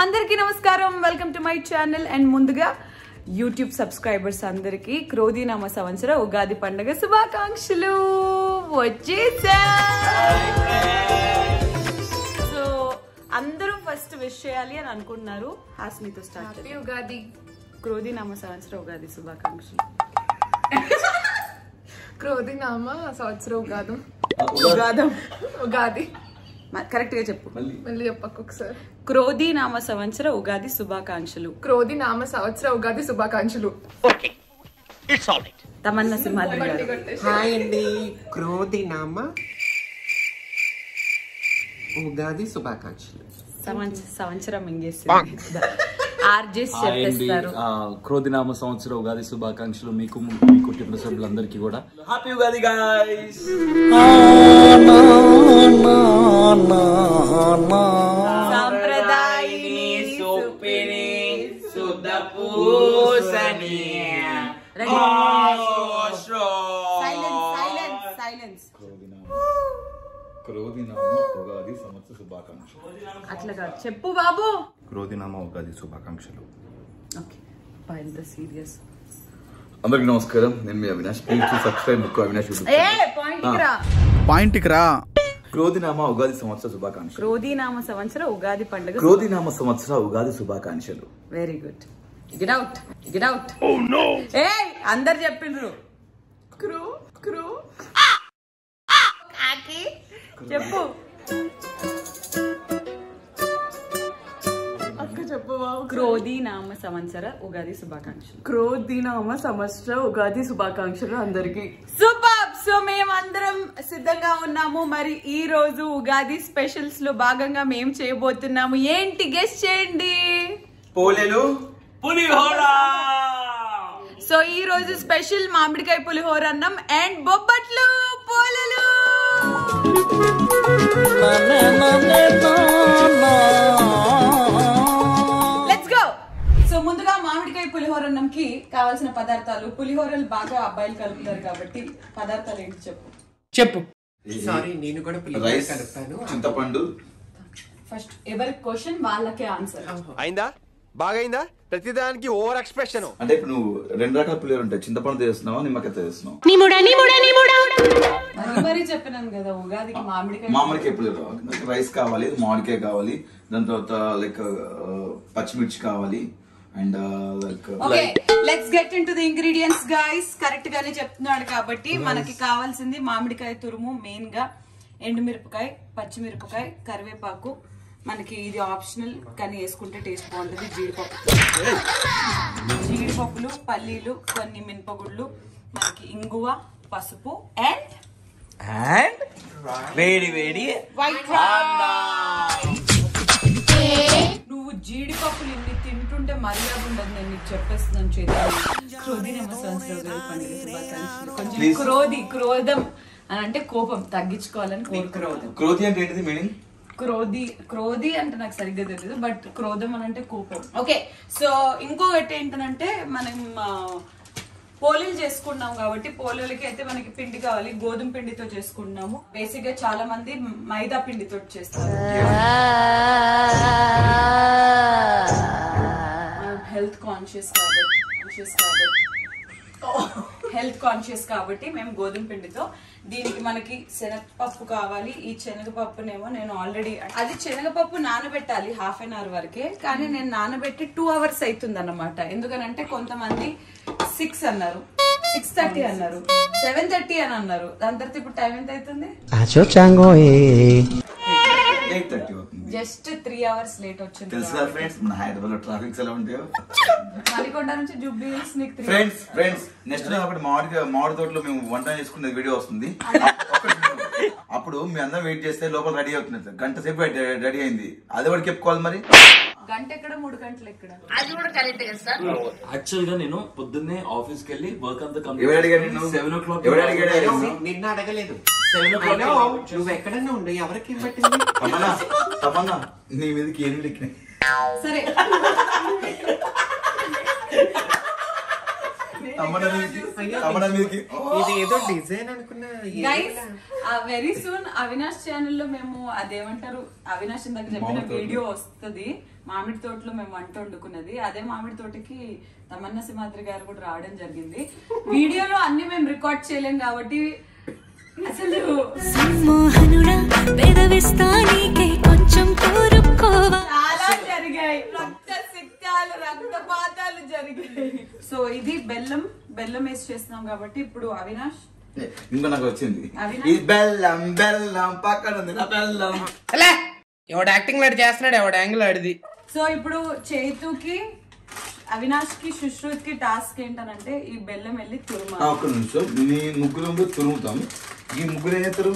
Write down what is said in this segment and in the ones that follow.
అందరికీ నమస్కారం, welcome to my channel. And ముందుగా యూట్యూబ్ సబ్స్క్రైబర్స్ అందరికీ క్రోధీనామ సంవత్సర ఉగాది పండుగ శుభాకాంక్షలు. వచ్చేసా. సో అందరూ ఫస్ట్ విష్ చేయాలి అని అనుకుంటున్నారు. హాస్నితో స్టార్ట్. హ్యాపీ ఉగాది. క్రోధీనామ సంవత్సర ఉగాది శుభాకాంక్షలు. క్రోధీనామ సంవత్సర ఉగాది. కరెక్ట్ గా చెప్పు. మళ్ళీ చెప్పకు ఒకసారి. క్రోధీనామ సంవత్సర ఉగాది శుభాకాంక్షలు. క్రోధీనామ సంవత్సర ఉగాది శుభాకాంక్షలు. తమన్నా సింహాద్రి గారు. హాయ్ అండి, క్రోధీనామ ఉగాది శుభాకాంక్షలు. సంవత్సరం ఇంగేసి ఆర్జెస్ చెప్పేస్తారు. క్రోధీనామ సంవత్సర ఉగాది శుభాకాంక్షలు మీకు మీ కుటుంబ సభ్యులందరికీ కూడా. Happy Ugadi guys. సాంప్రదాయిని సుపిని సుదపూసని సైలెన్స్. క్రోధీనామ ఉగాది సంవత్సర శుభాకాంక్షలు. అట్లా చెప్పు బాబు. క్రోధీనామ ఉగాది శుభాకాంక్షలు. ఓకే, ఎంత సీరియస్. అందరికి నమస్కారం, నేను మీ అవినాష్. ప్లీజ్ సబ్స్క్రైబ్ అవినాష్ పాయింట్కి రా. క్రోధీనామ ఉగాది సంవత్సర శుభాకాంక్షలు. క్రోధీనామ సంవత్సర ఉగాది పండుగ. క్రోధీనామ సంవత్సర ఉగాది శుభాకాంక్షలు. Very good. Get out. ఏ అందరు చెప్పిండ్రు. చెప్పు. క్రోధీనామ సంవత్సర ఉగాది శుభాకాంక్షలు. క్రోధీనామ సంవత్సర ఉగాది శుభాకాంక్షలు అందరికి. సూపర్. సో మేమందరం సిద్ధంగా ఉన్నాము. మరి ఈ రోజు ఉగాది స్పెషల్స్ లో భాగంగా మేము చేయబోతున్నాము. ఏంటి గెస్ చేయండి. పోలేలు పులిహోర. సో ఈ రోజు స్పెషల్ మామిడికాయ పులిహోర అన్నం అండ్ బొబ్బట్లు పోలేలు. Let's go. సో ముందుగా మామిడికాయ పులిహోర అన్నంకి కావాల్సిన పదార్థాలు. పులిహోరలు బాగా అబ్బాయిలు కలుపుతారు కాబట్టి పదార్థాలు ఏంటి చెప్పు. సారీ, నేను కూడా పులిహోర కలుపుతాను. చింతపండు. ఫస్ట్ ఎవరి క్వశ్చన్ వాళ్ళకే ఆన్సర్. అయిందా? బాగైందా? ప్రతిదానికి ఓవర్ ఎక్స్ప్రెషన్. అంటే ఇప్పుడు నువ్వు రెండు రకాల పులిహోర ఉంటాయి. చింతపండు చేస్తున్నావా, నిమ్మకాయ చేస్తున్నావు? మరీ చెప్పినాను కదా, ఉగాదికి మామిడికాయ పులిహోర. రైస్ కావాలి, మామిడికాయ కావాలి, దాని తర్వాత లైక్ పచ్చిమిర్చి కావాలి and okay, let's get into the ingredients guys. Correct గానే చెప్తున్నాడు కాబట్టి మనకి కావాల్సింది మామిడికాయ తురుము మెయిన్ గా, ఎండుమిరపకాయ, పచ్చిమిరపకాయ, కరివేపాకు. మనకి ఇది ఆప్షనల్ కానీ వేసుకుంటే టేస్ట్ బాగుంటుంది. జీడిపప్పులు, పల్లీలు, కొన్ని మినపగుళ్ళు, మనకి ఇంగువ, పసుపు అండ్ వేడి వేడి వైట్. నువ్వు జీడిపప్పులు ఇన్ని తింటుంటే మర్యాద ఉండదు. నేను నీకు చెప్పేస్తున్నాను. కొంచెం క్రోధం అని అంటే కోపం తగ్గించుకోవాలని కోరుకోవద్దు. క్రోధి అంటే ఏంటిది మీనింగ్? క్రోధి అంటే నాకు సరిగ్గా తెలియదు, బట్ క్రోధం అని అంటే కోపం. ఓకే, సో ఇంకొకటి ఏంటంటే మనం పోలీలు చేసుకున్నాం కాబట్టి పోలీలకి అయితే మనకి పిండి కావాలి. గోధుమ పిండితో చేసుకుంటున్నాము. బేసిక్ గా చాలా మంది మైదా పిండితో చేస్తారు. హెల్త్ కాన్షియస్ కాబట్టి మేము గోధుమ పిండితో. దీనికి మనకి శనగపప్పు కావాలి. ఈ శనగపప్పునేమో నేను ఆల్రెడీ, అది శనగపప్పు నానబెట్టాలి 1/2 an hour వరకే, కానీ నేను నానబెట్టి 2 hours అవుతుంది అన్నమాట. ఎందుకనంటే కొంతమంది 6 అన్నారు, 6:30 అన్నారు, 7:30 అని అన్నారు. దాని తర్వాత ఇప్పుడు టైం ఎంత అవుతుంది? జస్ట్ 3 hours లేట్ వచ్చింది. తెలుసా ఫ్రెండ్స్, మన హైదరాబాద్ లో ట్రాఫిక్స్ ఎలా ఉంటాయో. మణికొండ నుంచి జూబ్లీ హిల్స్ నీకు 3 ఫ్రెండ్స్ నెక్స్ట్ ఒకటి మామిడి తోటలో మేము వంట చేసుకునే వీడియో వస్తుంది. అప్పుడు మీ అందరం వెయిట్ చేస్తే లోపల రెడీ అవుతుంది. గంట సేపు రెడీ అయింది. అది కూడా చెప్పుకోవాలి. మరి గంట ఎక్కడ, 3 గంటలు ఎక్కడ? యాక్చువల్ గా నేను పొద్దున్నే ఆఫీస్ కి వెళ్ళి వర్క్ అంతా ఎవరు అడిగారు? 7 o'clock. నిన్న అడగలేదు. నువ్వు ఎక్కడన్నా ఉండు, ఎవరికి పట్టింది? తమన్నా నీ మీదకి ఏమి సరే ఇది ఏదో డిజైన్ అనుకున్నా. గైస్ వెరీ సూన్ అవినాష్ ఛానల్లో మేము అదేమంటారు అవినాష్ ఇందాక చెప్పిన వీడియో వస్తుంది. మామిడి తోటలో మేము వంట వండుకున్నది. అదే మామిడి తోటకి తమన్నా సింహాద్రి గారు కూడా రావడం జరిగింది. వీడియోలో అన్ని మేము రికార్డ్ చేయలేం కాబట్టి అసలు చాలా జరిగాయి. రక్తపాతాలు జరిగాయి. సో ఇది బెల్లం వేసి చేస్తున్నాం కాబట్టి ఇప్పుడు అవినాష్ ఇంకా నాకు వచ్చింది ఈ బెల్లం బెల్లం పక్కన ఉంది నా బెల్లం. ఎవడు యాక్టింగ్ లాడు చేస్తున్నాడు, ఎవడు యాంగిల్ ఆడిది. సో ఇప్పుడు చైతుకి అవినాష్ కి సుశ్రుత్ కి టాస్క్ ఏంటనంటే ఈ బెల్లం వెళ్ళి తురుమాలి. ఒక్క నిమిషం, నీ ముగ్గురు తురుముతాం. ఈ ముగ్గురు ఏం చేస్తారు?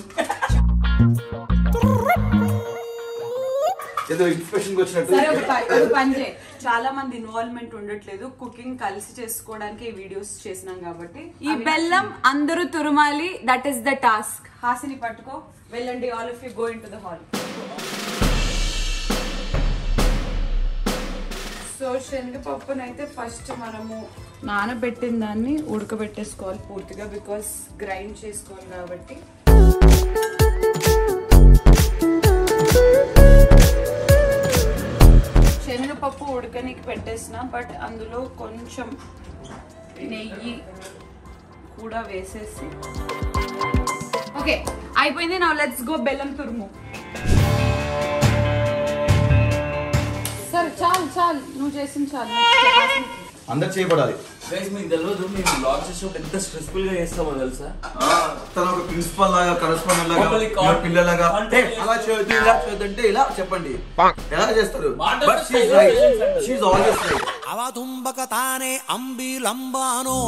ఏదో ఇన్స్పిరేషన్ వచ్చినట్టు. సరే ఒక పని చేయి, చాలా మంది ఇన్వాల్వ్మెంట్ ఉండట్లేదు. కుకింగ్ కలిసి చేసుకోవడానికి ఈ వీడియోస్ చేసినాం కాబట్టి ఈ బెల్లం అందరూ తురుమాలి. That is the task. Hasini పట్టుకో, వెళ్ళండి. All of you go in to the hall. So శనగపప్పునైతే ఫస్ట్ మనము నానబెట్టిన దాన్ని ఉడకబెట్టేసుకోవాలి పూర్తిగా, బికాస్ గ్రైండ్ చేసుకోవాలి కాబట్టి. శనగపప్పు ఉడకనికి పెట్టేసిన, బట్ అందులో కొంచెం నెయ్యి కూడా వేసేసి ఓకే అయిపోయింది. నౌ లెట్స్ గో బెల్లం తురుము. సరే చాలు నువ్వు చేసింది చాలు. అందరు చేయబడాలి. మీకు తెలియదు, మేము బ్లాగ్ చేసినప్పుడు ఎంత స్ట్రెస్ఫుల్ గా చేస్తామో తెలుసా? తన ఒక ప్రిన్సిపల్ లాగా, కరెస్పాండెంట్ లాగా, పిల్లలాగా అలా చేయొద్దు, ఇలా చేయొద్దంటే ఇలా చెప్పండి, ఎలా చేస్తారు. But she is right, she is always right. అవతుంబక తానే అంబిలంబానో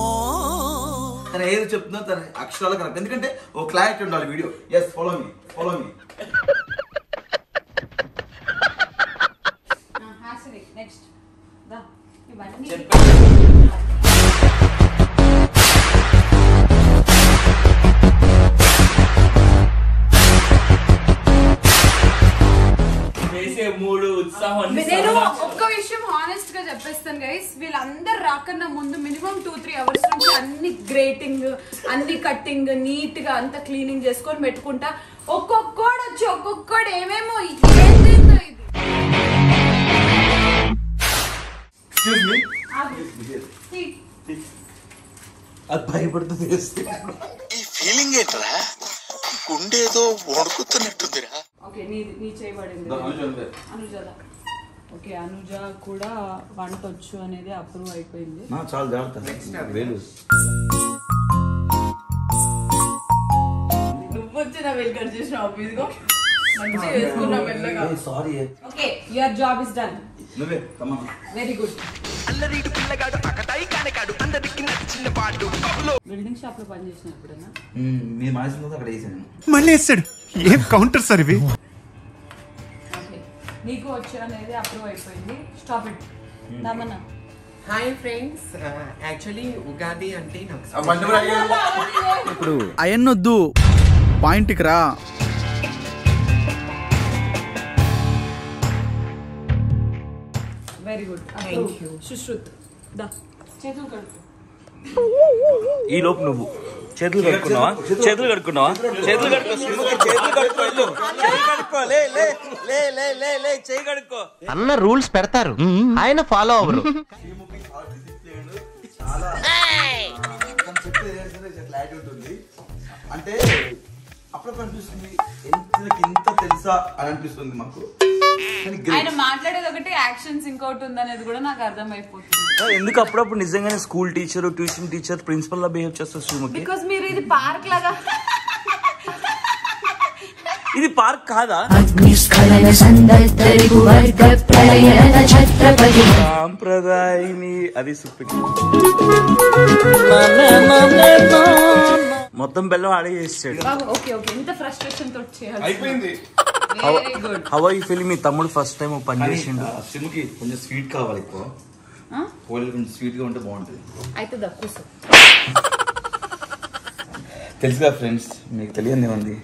తన ఏది చెప్తుందో తన అక్షరాలు కరెక్ట్. ఎందుకంటే ఓ క్లారిటీ ఉండాలి video. Yes, follow me. Next ఇవన్నీ నేను ఒక్క విషయం హానెస్ట్ గా చెప్పేస్తాను గైస్, వీళ్ళందరు రాకన్నా ముందు మినిమం 2-3 hours నుంచి అన్ని గ్రేటింగ్, అన్ని కట్టింగ్, నీట్ గా అంతా క్లీనింగ్ చేసుకొని పెట్టుకుంటా. ఒక్కొక్కడు వచ్చి ఒక్కొక్కడు ఏమేమో అది భయపడుతుంది. ఈ ఫీలింగ్ ఏంట్రా, గుండేదో వణుకుతున్నట్టుందిరా. ఓకే నీ చేయబడింది అనుజదా. ఓకే అనుజ కూడా వంట వచ్చు అనేది అప్రూవ్ అయిపోయింది. చాలా జాగ్రత్త. నువ్వు వచ్చి నా వెల్కమ్ చేసిన ఆఫీస్ గా మంచిగా వేసుకున్నా మెల్లగా. Sorry. Okay your job is done. నువ్వే తమ్మా. Very good. బిల్డింగ్ షాప్ లో పని చేసిన ఎప్పుడైనా? మీరు మానేసిన అక్కడ వేసాను. మళ్ళీ వేస్తాడు. ఏం కౌంటర్ సార్ ఇవి. ఓకే నీకు వచ్చు అనేది అప్రూవ్ అయిపోయింది. Stop it. దమన్నా. హాయ్ ఫ్రెండ్స్, యాక్చువల్లీ ఉగాది అంటే నాకు ఇప్పుడు అయన్నొద్దు, పాయింట్కి రా. Very good. Thank you. Sushrut దా చేతులు కడుపు. ఈ లోపు నువ్వు చేతులు కడుక్కున్నావా? చేతులు కడుక్కో. చేయి కడుక్కో. అన్న రూల్స్ పెడతారు, ఆయన ఫాలో అవ్వరు. అంటే అప్పుడప్పుడు అనిపిస్తుంది ఇంత తెలుసా అని అనిపిస్తుంది మాకు. ఆయన మాట్లాడేది ఒకటి, యాక్షన్స్ ఇంకోటి ఉందనేది కూడా నాకు అర్థమైపోతుంది. ఎందుకు అప్పుడప్పుడు నిజంగానే school teacher, tuition teacher, principal లా బిహేవ్ చేస్తారు శ్రీముఖి? బికాజ్ మీరు ఇది పార్క్ లాగా. ఇది పార్క్ కాదా? సాంప్రదాయని అది సుప్పిటి మొత్తం బెల్లం ఆడే చేసాడు. ఓకే ఇంత ఫ్రస్ట్రేషన్ తో చేయాలి. అయిపోయింది. How are you feeling? మీ తమ్ముడు ఫస్ట్ టైం పని చేసిండు. శ్రీముఖి కొంచెం స్వీట్ కావాలి ఎక్కువ. కొంచెం స్వీట్ గా ఉంటే బాగుంటుంది. అయితే దక్కుసు తెలుసుగా ఫ్రెండ్స్, మీకు తెలియదు ఏమంది.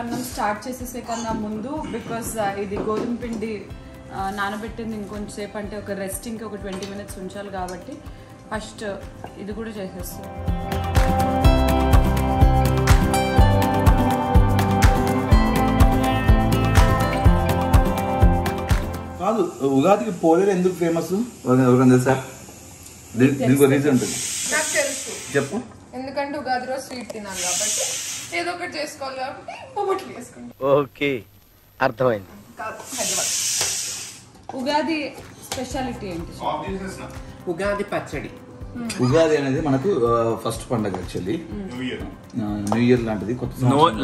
అన్నం స్టార్ట్ చేసేసే కన్నా ముందు బికాస్ ఇది గోధుమ పిండి నానబెట్టింది ఇంకొంచెం సేపు అంటే ఒక రెస్టింగ్కి ఒక 20 minutes ఉంచాలి కాబట్టి ఫస్ట్ ఇది కూడా చేసేస్తాం. కాదు ఉగాదికి పోలేరు ఎందుకు ఫేమస్ తెలుసా? దీనికి రీజన్ ఉంటుంది. నాకు తెలుసు చెప్పు. ఎందుకంటే ఉగాది రోజు స్వీట్ తినాలి కాబట్టి ఏదో ఒకటి చేసుకోవాలి కాబట్టి బొబ్బట్లు చేసుకుంటాం. ఓకే అర్థమైంది. హైదరాబాద్ ఉగాది స్పెషాలిటీ ఏంటి? ఉగాది పచ్చడి. ఉగాది అనేది మనకు ఫస్ట్ పండుగ యాక్చువల్లీ న్యూ ఇయర్ లాంటిది.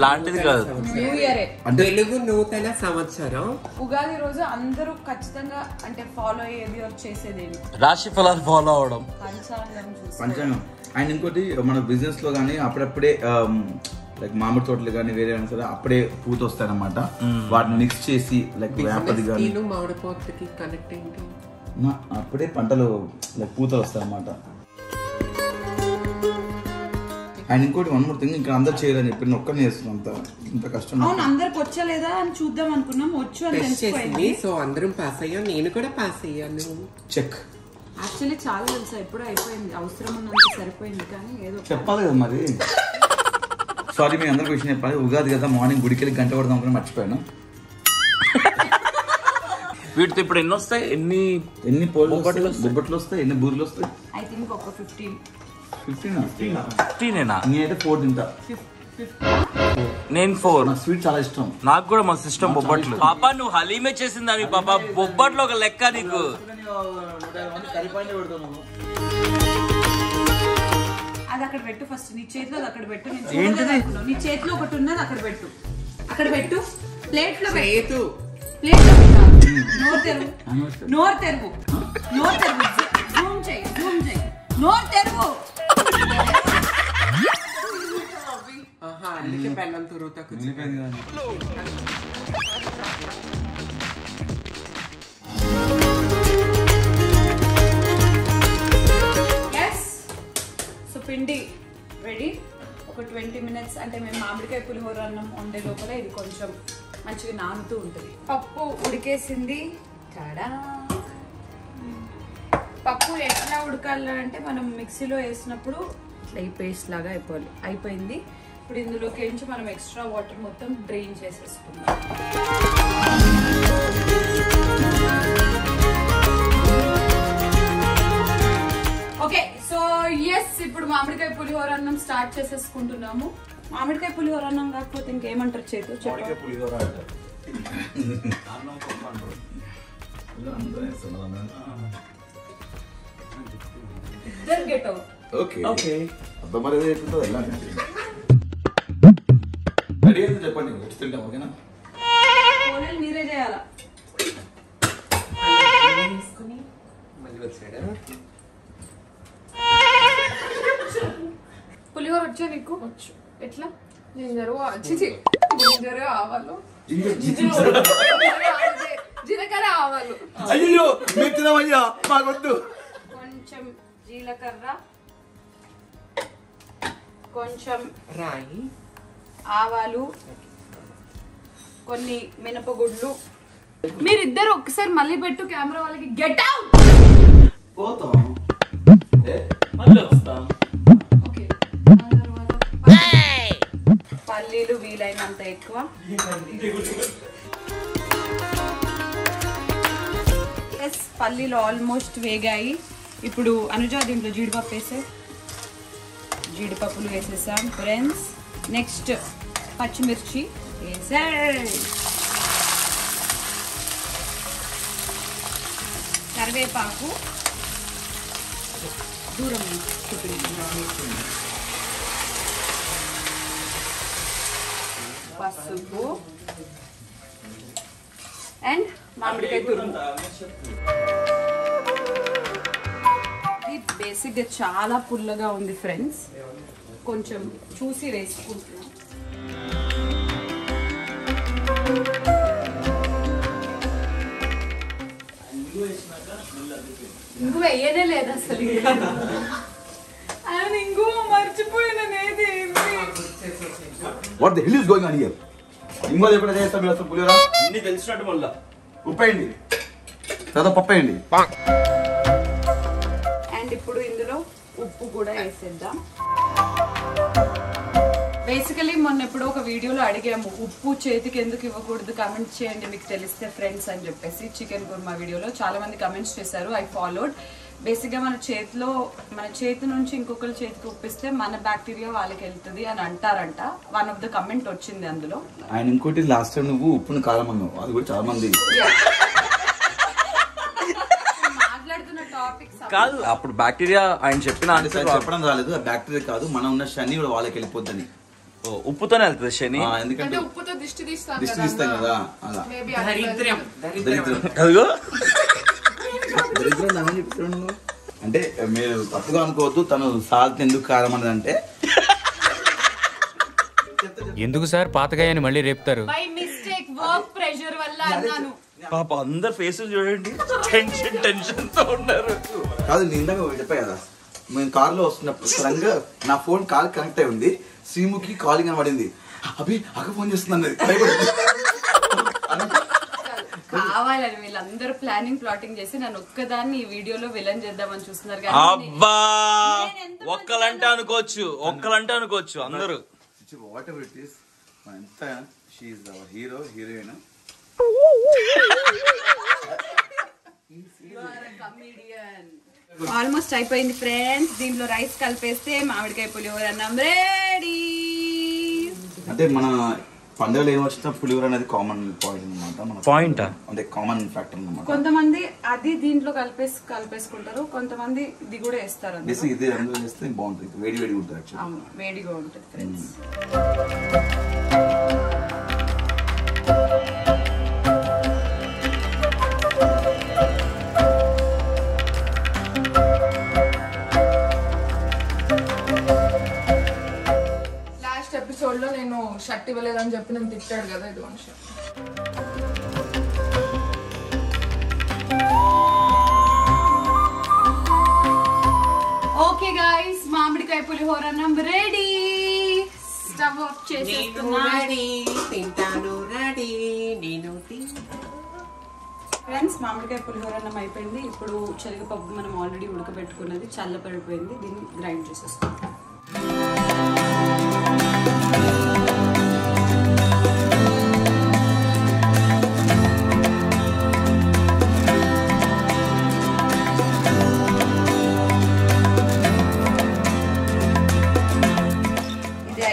లాంటిది కాదు, న్యూ ఇయరే. అంటే తెలుగు నూతన సంవత్సరం. ఉగాది రోజు అందరూ ఖచ్చితంగా అంటే ఫాలో అయ్యేది చేసేది రాశి ఫలాలు ఫాలో అవడం, పంచాంగం. అండ్ ఇంకోటి మన బిజినెస్ లో కానీ అప్పుడప్పుడే లైక్ మామిడి తోటలు కానీ వేరే సరే అప్పుడే పూత వస్తాయి అన్నమాట. వాటిని మిక్స్ చేసి లైక్ వేపది కానీ మామిడి తోటకి కనెక్ట్ ఏంటి? అప్పుడే పంటలు లైక్ పూతలు వస్తాయి అన్నమాట. అండ్ ఇంకోటి వన్ మోర్ థింగ్, ఇంకా అందరు చేయాలని చెప్పి ఒక్కనే చేస్తున్నాం. ఇంత కష్టం. అవును, అందరికి వచ్చలేదా అని చూద్దాం అనుకున్నాం. వచ్చు అని తెలిసిపోయింది. సో అందరం పాస్ అయ్యాం, నేను కూడా పాస్ అయ్యాను. చెక్. యాక్చువల్లీ చాలా తెలుసా, ఎప్పుడూ అయిపోయింది. అవసరం ఉన్నంత సరిపోయింది కానీ ఏదో చెప్పాలి కదా మరి. సారీ మీ అందరికి విషయం చెప్పాలి. ఉగాది కదా మార్నింగ్ గుడికి వెళ్ళి గంట కొడదాం అనుకుని మర్చిపోయాను. వీటితో ఇప్పుడు ఎన్ని వస్తాయి? ఎన్ని బొబ్బట్లు వస్తాయి, ఎన్ని బూరెలు వస్తాయి? ఐ థింక్ ఒక 15. 15 నేనైతే 4 తింటా. నేను 4. నాకు స్వీట్ చాలా ఇష్టం. నాకు కూడా మస్తు ఇష్టం బొబ్బట్లు. పాపా నువ్వు హలీమే చేసిందాని పాపా, బొబ్బట్లు ఒక లెక్క నీకు. అది అక్కడ పెట్టు ఫస్ట్. నీ చేతిలో అక్కడ పెట్టు. నీ చేతిలో ఒకటి ఉన్నది అక్కడ పెట్టు. అక్కడ పెట్టు. ప్లేట్ లో పెట్టు. ప్లేట్ లో పెట్టు. నోరు తెరువు. నోరు తెరువు. నోరు తెరువు. జూమ్ చేయి. జూమ్ చేయి. నోరు తెరువు. అందుకే బెల్లం తురుతా. సో పిండి రెడీ. ఒక 20 minutes అంటే మేము మామిడికాయ పులిహోర అన్నం వండే లోపల ఇది కొంచెం మంచిగా నానుతూ ఉంటుంది. పప్పు ఉడికేసింది. పప్పు ఎట్లా ఉడకాలంటే మనం మిక్సీలో వేసినప్పుడు ఇట్లా ఈ పేస్ట్ లాగా అయిపోయింది. ఇప్పుడు ఇందులోకి నుంచి మనం ఎక్స్ట్రా వాటర్ మొత్తం డ్రైన్ చేసేసుకుందాం. ఓకే, సో ఎస్ ఇప్పుడు మామిడికాయ పులిహోర అన్నం స్టార్ట్ చేసేసుకుంటున్నాము. మామిడికాయ పులిహోర అన్నం కాకపోతే ఇంకేమంటారు చేతు? ఇద్దరు గెట్ అవుట్. చెప్పండి తింటాం. ఓకేనా? మీరే చేయాలా? పులిహోర వచ్చా నీకు? వచ్చు. ఎట్లా? జింజరు ఆవాలు, జీలకర్ర ఆవాలు, అయ్యో మెచ్చినామయ్యా మాకొద్దు. కొంచెం జీలకర్ర, కొంచెం రాయి, ఆవాలు, కొన్ని మినపగుడ్లు. మీరిద్దరు ఒక్కసారి మళ్ళీ పెట్టు కెమెరా వాళ్ళకి. Get out. పోతాం. ఓకే, పల్లీలు వీలైనంత ఎక్కువ. ఎస్, పల్లీలు ఆల్మోస్ట్ వేగాయి. ఇప్పుడు అనుజా దీంట్లో జీడిపప్పు వేసే. జీడిపప్పులు వేసేసాం ఫ్రెండ్స్. నెక్స్ట్ పచ్చిమిర్చి వేసే. కరివేపాకు దూరం, పసుపు అండ్ మామిడికాయ తురుము. ఇది బేసిక్గా చాలా పుల్లగా ఉంది ఫ్రెండ్స్, కొంచెం చూసి వేసుకుంటున్నాం. ఇంగు వేయనే లేదు అసలు. ఇంగు మర్చిపోయినా. What the hell is going on here? ఇంకోది ఎప్పుడు చేస్తాం మీరు అసలు పులిహోర అన్ని తెలిసినట్టు మళ్ళా ఉప్పు వేయండి తర్వాత పప్పు వేయండి. అండ్ ఇప్పుడు ఇందులో ఉప్పు కూడా వేసేద్దాం. బేసికలీ మొన్న ఎప్పుడో ఒక వీడియోలో అడిగాము ఉప్పు చేతికి ఎందుకు ఇవ్వకూడదు కమెంట్ చేయండి మీకు తెలిస్తే ఫ్రెండ్స్ అని చెప్పేసి. చికెన్ కుర్మా వీడియోలో చాలా మంది కమెంట్స్ చేశారు. I followed. బేసిక్ గా మన చేతి నుంచి ఇంకొకరి చేతికి ఉప్పిస్తే మన బ్యాక్టీరియా వాళ్ళకి వెళ్తుంది అని అంటారంట. వన్ ఆఫ్ ద కమెంట్ వచ్చింది అందులో. ఆయన ఇంకోటి లాస్ట్ టైం నువ్వు ఉప్పును కారం అన్నావు, అది కూడా చాలా మంది మాట్లాడుతున్న టాపిక్స్ కాదు. అప్పుడు బ్యాక్టీరియా ఆయన చెప్పిన ఆన్సర్ చెప్పడం రాలేదు. ఆ బ్యాక్టీరియా కాదు, మనం ఉన్న శని కూడా వాళ్ళకి వెళ్ళిపోద్దని. ఉప్పుతోనే వెళ్తుంది శని. ఎందుకంటే ఉప్పుతో దిష్టి తీస్తాం కదా అలా. అదిగో అంటే మీరు తప్పుగా అనుకోవద్దు. తను సాల్ట్ ఎందుకు కారం అని అంటే ఎందుకు సార్ పాతగాయని మళ్ళీ రేపుతారు? బై మిస్టేక్ వర్క్ ప్రెషర్ వల్ల అన్నాను. పాప అందరు ఫేసులు చూడండి, టెన్షన్ తో ఉన్నారు. కాదు నేను ఇందాక చెప్పా కదా, మేము కార్ లో వస్తున్నప్పుడు సడన్ గా నా ఫోన్ కాల్ కనెక్ట్ అయి ఉంది, శ్రీముఖి కాలింగ్ అని పడింది. అభి అక్క ఫోన్ చేస్తుంది కావాలని వీళ్ళందరూ ప్లానింగ్ ప్లాటింగ్ చేసి నన్ను ఒక్కదాన్ని ఈ వీడియోలో విలన్ చేద్దామని చూస్తున్నారు. అబ్బా ఒక్కలంటే అనుకోవచ్చు అందరూ. వాట్ ఎవర్ ఇట్ ఈస్, ఎంత she is our hero heroine. Almost అయిపోయింది ఫ్రెండ్స్. దీంట్లో రైస్ కలిపేస్తే మామిడికాయ పులిహోర అన్నం రెడీ. అంటే మన పండుగలు ఏం వచ్చినా పులిహోర అనేది కామన్ పాయింట్ అనమాట. మన పాయింట్ అంటే కామన్ ఫ్యాక్టర్ అనమాట. కొంతమంది అది దీంట్లో కలిపేసుకుంటారు, కొంతమంది ఇది కూడా వేస్తారు. ఇది అందులో చేస్తే బాగుంటుంది, వేడి వేడి ఉంటుంది. అవును, వేడిగా ఉంటుంది ఫ్రెండ్స్. ఎపిసోడ్ లో నేను షర్ట్ ఇవ్వలేదని చెప్పి నేను తిట్టాడు కదా, ఇది వన్ షర్ట్. ఓకే గైస్, మామిడికాయ పులిహోర అన్నం రెడీ. స్టవ్ ఆఫ్ చేసేస్తున్నా. ఫ్రెండ్స్, మామిడికాయ పులిహోర అన్నం అయిపోయింది. ఇప్పుడు శనగపప్పు మనం ఆల్రెడీ ఉడకబెట్టుకున్నది చల్లపడిపోయింది, దీన్ని గ్రైండ్ చేసేసుకుంటాం.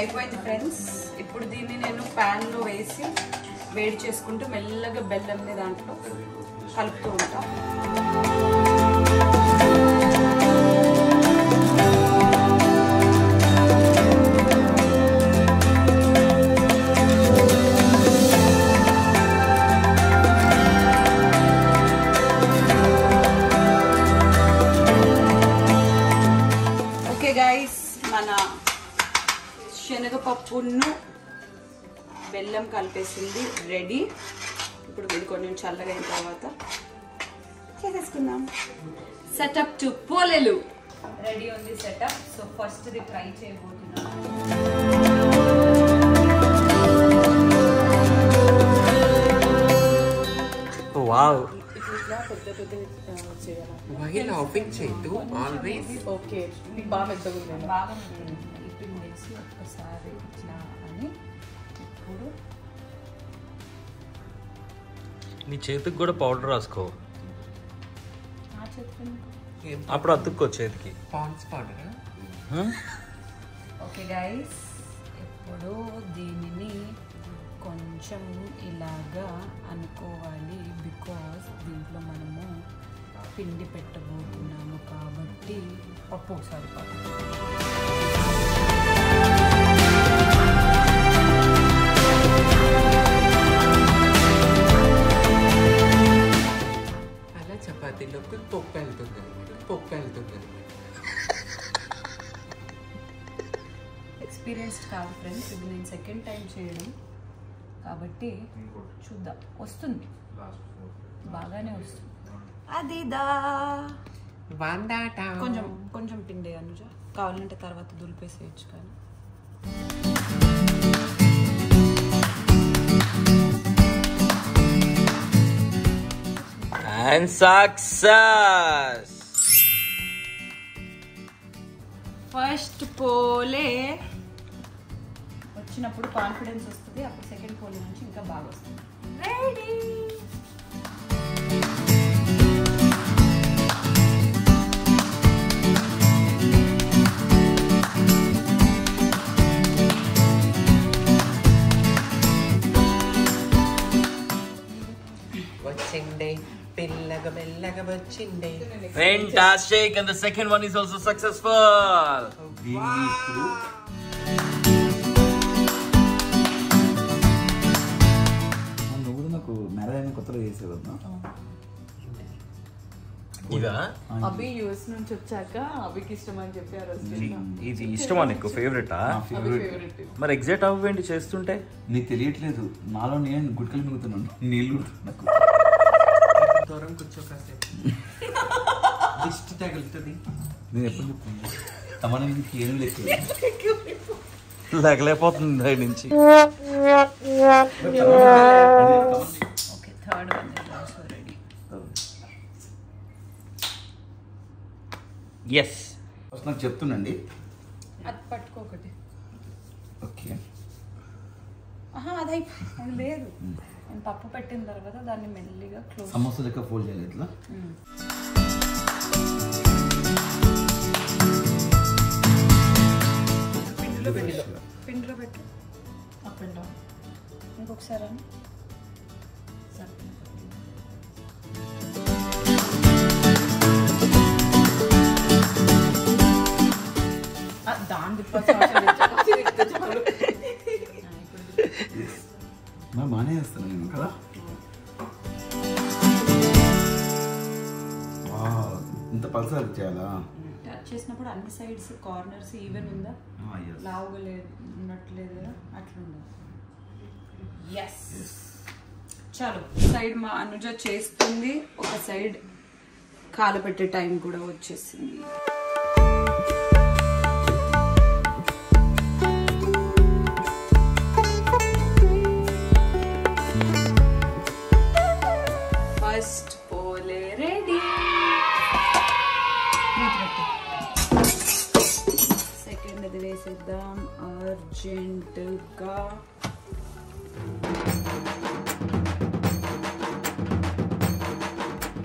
అయిపోయింది ఫ్రెండ్స్. ఇప్పుడు దీన్ని నేను ప్యాన్ లో వేసి వేడి చేసుకుంటూ మెల్లగా బెల్లంని దాంట్లో కలుపుతూ ఉంటాం. ఓకే గైస్, మన శనగపప్పును బెల్లం కలిపేసింది రెడీ. ఇప్పుడు ఇది కొంచెం చల్లగా అయిన తర్వాత చేసేసుకుందాం. సెటప్ టు పోలేలు రెడీ ఉంది సెటప్. సో ఫస్ట్ ఇది ఫ్రై చేయబోతున్నాం. వావ్, ఇట్లా పెద్ద పెద్ద చేయాలి. ఓకే, నీకు బాగా పెద్దగా ఉంది. బాగా ఇప్పుడు వేసి ఒక్కసారి ఇట్లా అని. ఇప్పుడు నీ చేతికి కూడా పౌడర్ రాసుకో, ఆ చేతికి అప్పుడు అతుక్కో చేతికి. ఓకే గైస్, ఇప్పుడు దీనిని కొంచెం ఇలాగా అనుకోవాలి, బికాస్ దీంట్లో మనము పిండి పెట్టబోతున్నాము కాబట్టి. పప్పు ఒకసారి అలా చపాతీలోకి పప్పు వెళ్తుంది. ఎక్స్పీరియన్స్డ్ కాదు ఫ్రెండ్స్, ఇది నేను సెకండ్ టైం చేయడం కాబట్టి చూద్దాం. వస్తుంది, బాగానే వస్తుంది. అదిదా కొంచెం కొంచెం పిండి అనుజ, కావాలంటే తర్వాత దులిపేసేయచ్చు. కానీ And success. ఫస్ట్ పోలే వచ్చినప్పుడు కాన్ఫిడెన్స్ వస్తుంది, అప్పుడు సెకండ్ పోలే నుంచి ఇంకా బాగా వస్తుంది. Ready. Fantastic, and the second one is also successful. నువ్వు నాకు మ్యారేజ్ కొత్తలో చేసేవా? ఇదా అభి యూఎస్ నుంచి వచ్చాక అభికి ఇష్టం అని చెప్పారు. ఇది ఇష్టమా నీకు? ఫేవరెటా? మరి ఎగ్జాక్ట్ అవ్వండి చేస్తుంటే నీకు తెలియట్లేదు, నాలో నేను గుడ్కలు మిగుతున్నాను, నీళ్ళు నాకు దూరం కూర్చో కాసేపు, దిష్టి తగులుతుంది. నేను ఎప్పుడు చెప్తాను తమన నీకు ఏం లేదు, లేకపోతుంది దాని నుంచి. Okay, third one is also ready. Yes, first నాకు చెప్తుండండి. అది పట్టుకోకటి. ఓకే, అది లేదు, నేను పప్పు పెట్టిన తర్వాత దాన్ని మెల్లిగా క్లోజ్. సమోసా లెక్క ఫోల్డ్ చేయాలి ఇట్లా. పిండిలో పెట్టు. Up and down. ఇంకొకసారి దాని బాగానే చేస్తాను నేను కదా. ఇంత పల్సర్ చేయాలా? టచ్ చేసినప్పుడు అన్ని సైడ్స్ కార్నర్స్ ఈవెన్ ఉందా, లావుగా లేదు ఉన్నట్లేదు కదా, అట్లా ఉండాలి. ఎస్, చాలు. సైడ్ మా అనుజ చేస్తుంది, ఒక సైడ్ కాలపెట్టే టైం కూడా వచ్చేసింది. ఫస్ట్ పోలే రెడీ. సెకండ్ అది వేసేద్దాం అర్జెంటుగా.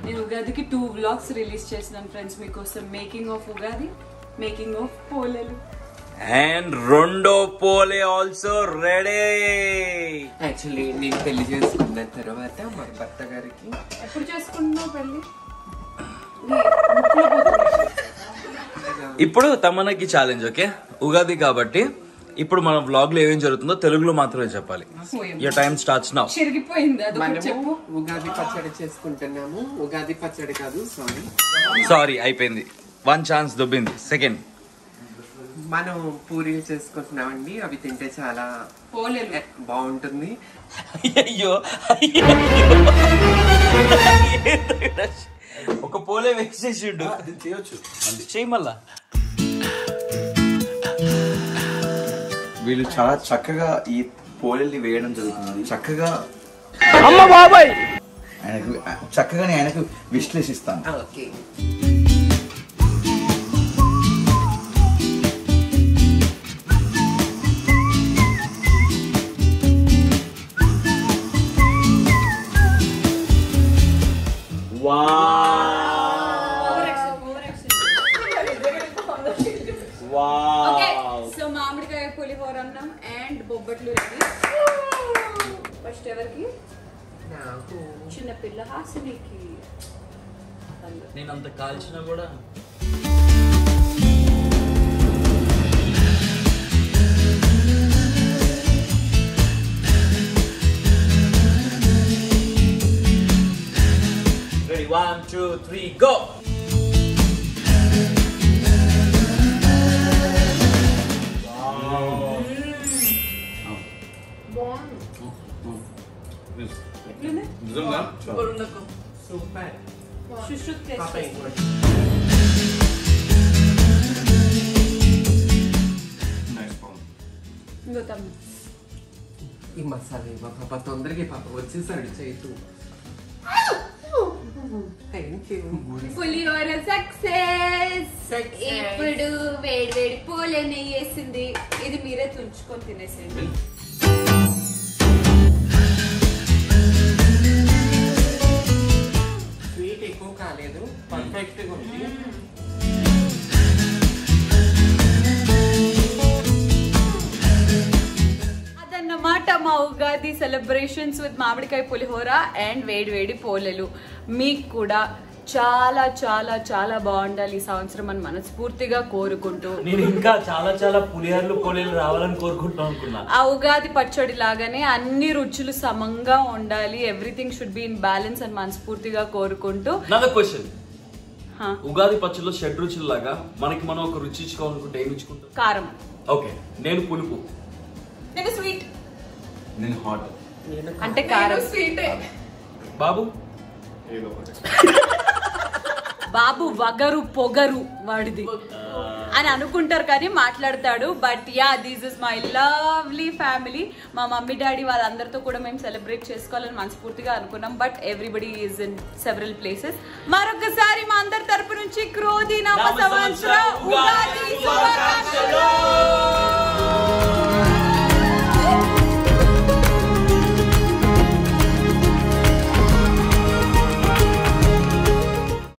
నేను ఉగాదికి 2 వ్లాగ్స్ రిలీజ్ చేసినాను ఫ్రెండ్స్ మీకోసం. Making of Ugadi, making of పోలేలు. అండ్ రెండో పోలే ఆల్సో రెడీ. యాక్చువల్లీ నేను పెళ్లి చేసుకున్న తర్వాత మా భర్త గారికి. ఎప్పుడు చేసుకుంటున్నావు పెళ్లి? ఇప్పుడు తమన్నకి ఛాలెంజ్. ఓకే, ఉగాది కాబట్టి ఇప్పుడు మన వ్లాగ్ లో ఏమేం జరుగుతుందో తెలుగులో మాత్రమే చెప్పాలి. Your time starts now. మనము ఉగాది పచ్చడి చేసుకుంటున్నాము. ఉగాది పచ్చడి కాదు, సారీ అయిపోయింది. 1 ఛాన్స్ దొబ్బింది. సెకండ్, మనం పూరీలు చేసుకుంటున్నామండి. అవి తింటే చాలా బాగుంటుంది. అయ్యో ఒక పోలే వేసేసిండు. చేయొచ్చు, చెయ్యి మళ్ళా. వీళ్ళు చాలా చక్కగా ఈ పోలేల్ని వేయడం జరుగుతుంది. చక్కగా ఆయనకు చక్కగానే ఆయనకు విశ్లేషిస్తాను. ఓకే, సో మామిడికాయ పులిహోర అన్నం అండ్ బొబ్బట్లు రెడీ. ఫస్ట్ ఎవరికి? చిన్నపిల్ల హాసినికి. నేను అంత కాల్చినా కూడా రెడీ. 1 2 3 గో. సూపర్. ఈ మసాలా పాప తొందరగా పాప వచ్చేసాడు చేతు. పులిహోర సక్సెస్. ఇప్పుడు వేడి వేడి పూలే నెయ్యి వేసింది. ఇది మీరే తుంచుకొని తినేసేయండి. స్వీట్ ఎక్కువ కాలేదు, పర్ఫెక్ట్ గా ఉంది. అదన్నమాట మా ఉగాది సెలబ్రేషన్స్ విత్ మామిడికాయ పులిహోర అండ్ వేడి వేడి పోలేలు. మీకు కూడా చాలా చాలా చాలా బాగుండాలి ఈ సంవత్సరం అని మనస్ఫూర్తిగా కోరుకుంటూ, నేను ఇంకా చాలా చాలా పులిహోరలు పోలేలు రావాలని కోరుకుంటున్నాను అనుకున్నా. ఆ ఉగాది పచ్చడి లాగానే అన్ని రుచులు సమంగా ఉండాలి, everything should be in balance అని మనస్ఫూర్తిగా కోరుకుంటూ. నాది క్వశ్చన్, ఉగాది పచ్చడిలో షడ్ రుచులు లాగా మనకి మనం ఒక రుచి ఇచ్చుకోవాలనుకుంటే ఏమి ఇచ్చుకుంటాం? కారం. ఓకే, నేను పులుపు, నేను స్వీట్, నేను హాట్, అంటే కారం. స్వీట్. బాబు బాబు వగరు పొగరు వాడిది అని అనుకుంటారు కానీ మాట్లాడతాడు. But yeah, this is my lovely family. మా మమ్మీ డాడీ వాళ్ళందరితో కూడా మేము సెలబ్రేట్ చేసుకోవాలని మనస్ఫూర్తిగా అనుకున్నాం. But everybody is in several places. మరొకసారి మా అందరి తరపు నుంచి క్రోధి నవ సంవత్సర ఉగాది శుభాకాంక్షలు.